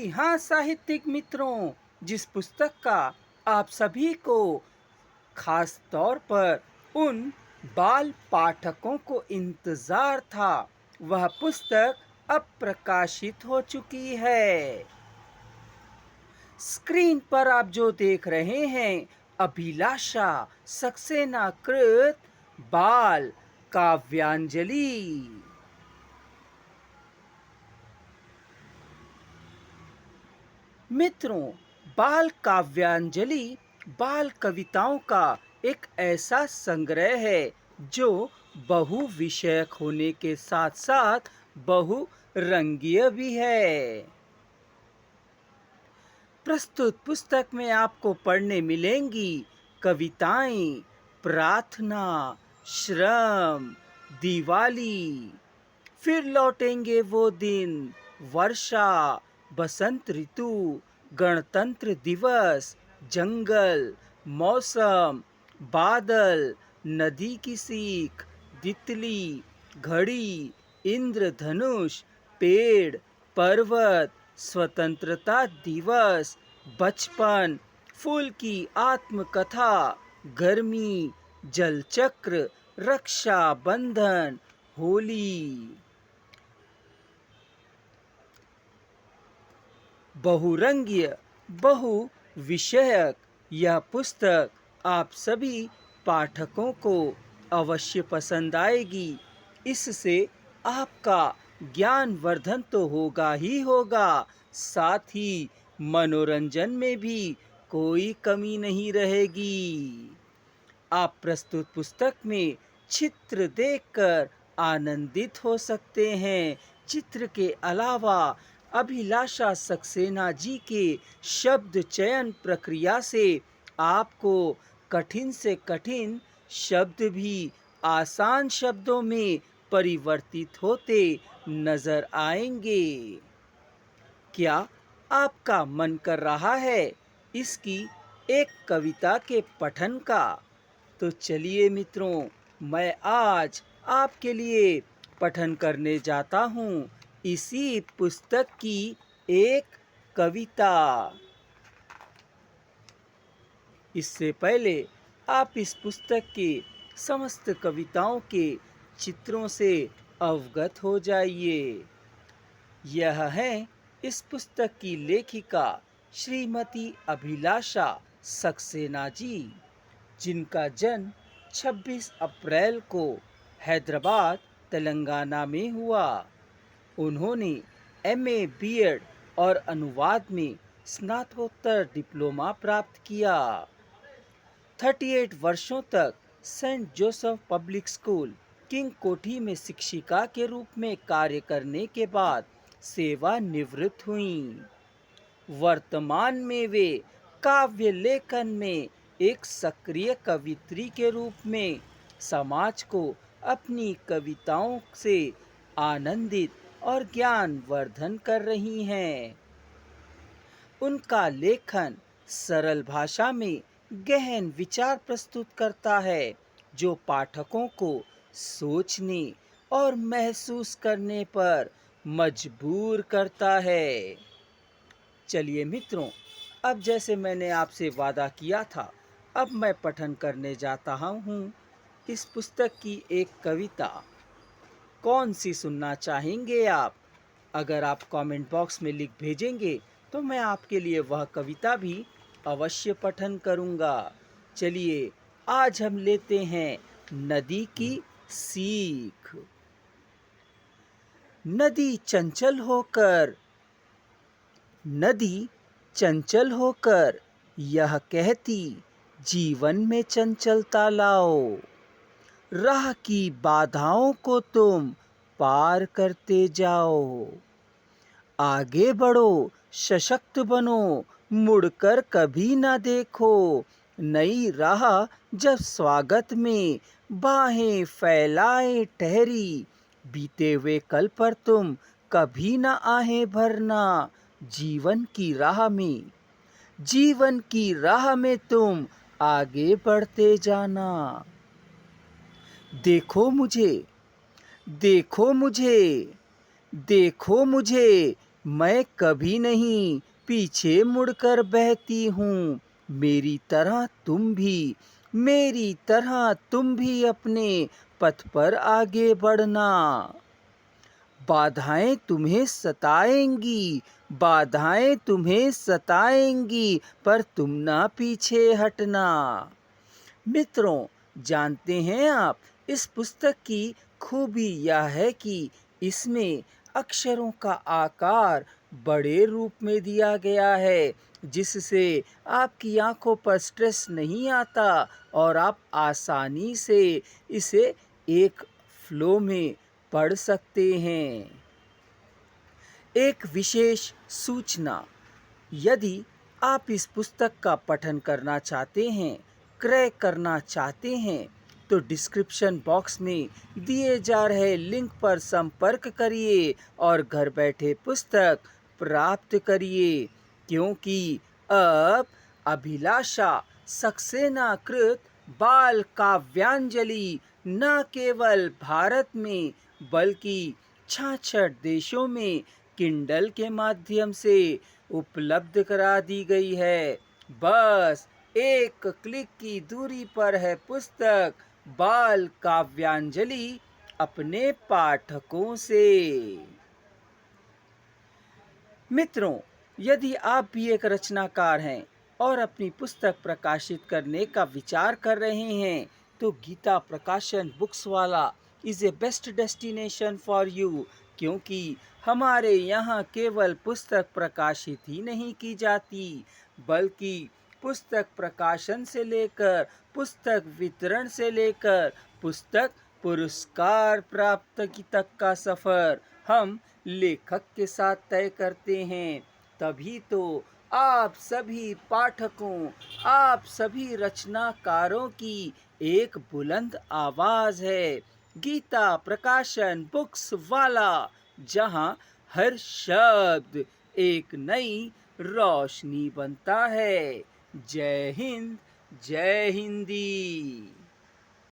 जी हाँ साहित्यिक मित्रों, जिस पुस्तक का आप सभी को खास तौर पर उन बाल पाठकों को इंतजार था, वह पुस्तक अब प्रकाशित हो चुकी है। स्क्रीन पर आप जो देख रहे हैं, अभिलाषा सक्सेना कृत बाल काव्यांजलि। मित्रों, बाल काव्यांजलि बाल कविताओं का एक ऐसा संग्रह है जो बहु विषयक होने के साथ साथ बहुरंगीय भी है। प्रस्तुत पुस्तक में आपको पढ़ने मिलेंगी कविताएं, प्रार्थना, श्रम, दिवाली, फिर लौटेंगे वो दिन, वर्षा, बसंत ऋतु, गणतंत्र दिवस, जंगल, मौसम, बादल, नदी की सीख, तितली, घड़ी, इंद्रधनुष, पेड़, पर्वत, स्वतंत्रता दिवस, बचपन, फूल की आत्मकथा, गर्मी, जलचक्र, रक्षा बंधन, होली। बहुरंगीय, बहुविषयक यह पुस्तक आप सभी पाठकों को अवश्य पसंद आएगी। इससे आपका ज्ञान वर्धन तो होगा ही होगा, साथ ही मनोरंजन में भी कोई कमी नहीं रहेगी। आप प्रस्तुत पुस्तक में चित्र देखकर आनंदित हो सकते हैं। चित्र के अलावा अभिलाषा सक्सेना जी के शब्द चयन प्रक्रिया से आपको कठिन से कठिन शब्द भी आसान शब्दों में परिवर्तित होते नजर आएंगे। क्या आपका मन कर रहा है इसकी एक कविता के पठन का? तो चलिए मित्रों, मैं आज आपके लिए पठन करने जाता हूँ इसी पुस्तक की एक कविता। इससे पहले आप इस पुस्तक के समस्त कविताओं के चित्रों से अवगत हो जाइए। यह है इस पुस्तक की लेखिका श्रीमती अभिलाषा सक्सेना जी, जिनका जन्म 26 अप्रैल को हैदराबाद, तेलंगाना में हुआ। उन्होंने एमए, बीएड और अनुवाद में स्नातकोत्तर डिप्लोमा प्राप्त किया। 38 वर्षों तक Saint Joseph public school, King Kothi में शिक्षिका के रूप में कार्य करने के बाद सेवानिवृत्त हुईं। वर्तमान में वे काव्य लेखन में एक सक्रिय कवयित्री के रूप में समाज को अपनी कविताओं से आनंदित और ज्ञानवर्धन कर रही हैं। उनका लेखन सरल भाषा में गहन विचार प्रस्तुत करता है, जो पाठकों को सोचने और महसूस करने पर मजबूर करता है। चलिए मित्रों, अब जैसे मैंने आपसे वादा किया था, अब मैं पठन करने जाता हूँ इस पुस्तक की एक कविता। कौन सी सुनना चाहेंगे आप? अगर आप कमेंट बॉक्स में लिख भेजेंगे तो मैं आपके लिए वह कविता भी अवश्य पठन करूँगा। चलिए, आज हम लेते हैं नदी की सीख। नदी चंचल होकर, नदी चंचल होकर यह कहती, जीवन में चंचलता लाओ। राह की बाधाओं को तुम पार करते जाओ। आगे बढ़ो, सशक्त बनो, मुड़कर कभी ना देखो। नई राह जब स्वागत में बाहें फैलाए ठहरी, बीते हुए कल पर तुम कभी ना आहें भरना। जीवन की राह में, जीवन की राह में तुम आगे बढ़ते जाना। देखो मुझे, देखो मुझे, देखो मुझे, मैं कभी नहीं पीछे मुड़कर बहती हूँ। मेरी तरह तुम भी अपने पथ पर आगे बढ़ना। बाधाएं तुम्हें सताएंगी, बाधाएं तुम्हें सताएंगी, पर तुम ना पीछे हटना। मित्रों, जानते हैं आप, इस पुस्तक की खूबी यह है कि इसमें अक्षरों का आकार बड़े रूप में दिया गया है, जिससे आपकी आंखों पर स्ट्रेस नहीं आता और आप आसानी से इसे एक फ्लो में पढ़ सकते हैं। एक विशेष सूचना: यदि आप इस पुस्तक का पठन करना चाहते हैं, क्रय करना चाहते हैं, तो डिस्क्रिप्शन बॉक्स में दिए जा रहे लिंक पर संपर्क करिए और घर बैठे पुस्तक प्राप्त करिए, क्योंकि अब अभिलाषा सक्सेना कृत बाल काव्यांजलि न केवल भारत में बल्कि 66 देशों में किंडल के माध्यम से उपलब्ध करा दी गई है। बस एक क्लिक की दूरी पर है पुस्तक बाल काव्यांजलि अपने पाठकों से। मित्रों, यदि आप भी एक रचनाकार हैं और अपनी पुस्तक प्रकाशित करने का विचार कर रहे हैं, तो गीता प्रकाशन बुक्स वाला is a best destination for you, क्योंकि हमारे यहाँ केवल पुस्तक प्रकाशित ही नहीं की जाती, बल्कि पुस्तक प्रकाशन से लेकर पुस्तक वितरण से लेकर पुस्तक पुरस्कार प्राप्त तक का सफ़र हम लेखक के साथ तय करते हैं। तभी तो आप सभी पाठकों, आप सभी रचनाकारों की एक बुलंद आवाज़ है, गीता प्रकाशन बुक्स वाला, जहां हर शब्द एक नई रोशनी बनता है। जय हिंद, जय हिंदी।